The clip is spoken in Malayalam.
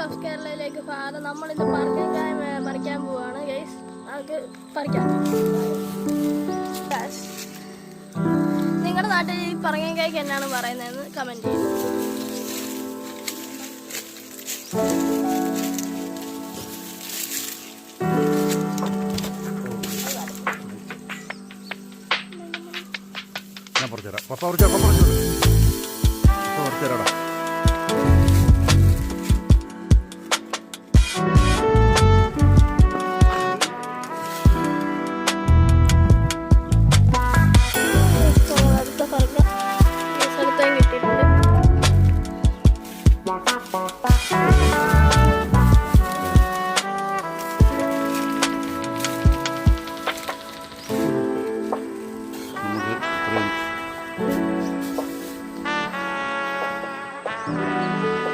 ഓഫ് കേരളയിലേക്ക് ഫാദർ നമ്മളിന്ന് പറങ്കങ്കായ പറിക്കാൻ പോവാണ് ഗൈസ്. നമുക്ക് പറിക്കാം. നിങ്ങളുടെ നാട്ടിൽ ഈ പറങ്കങ്കായ്ക്ക് എന്നാണ് പറയുന്നതെന്ന് കമന്റ് ചെയ്യും. ഞാൻ പറിച്ചുതരാം. പപ്പ പറിച്ചുതരാടാ. കിട്ടിയിട്ടുണ്ട്.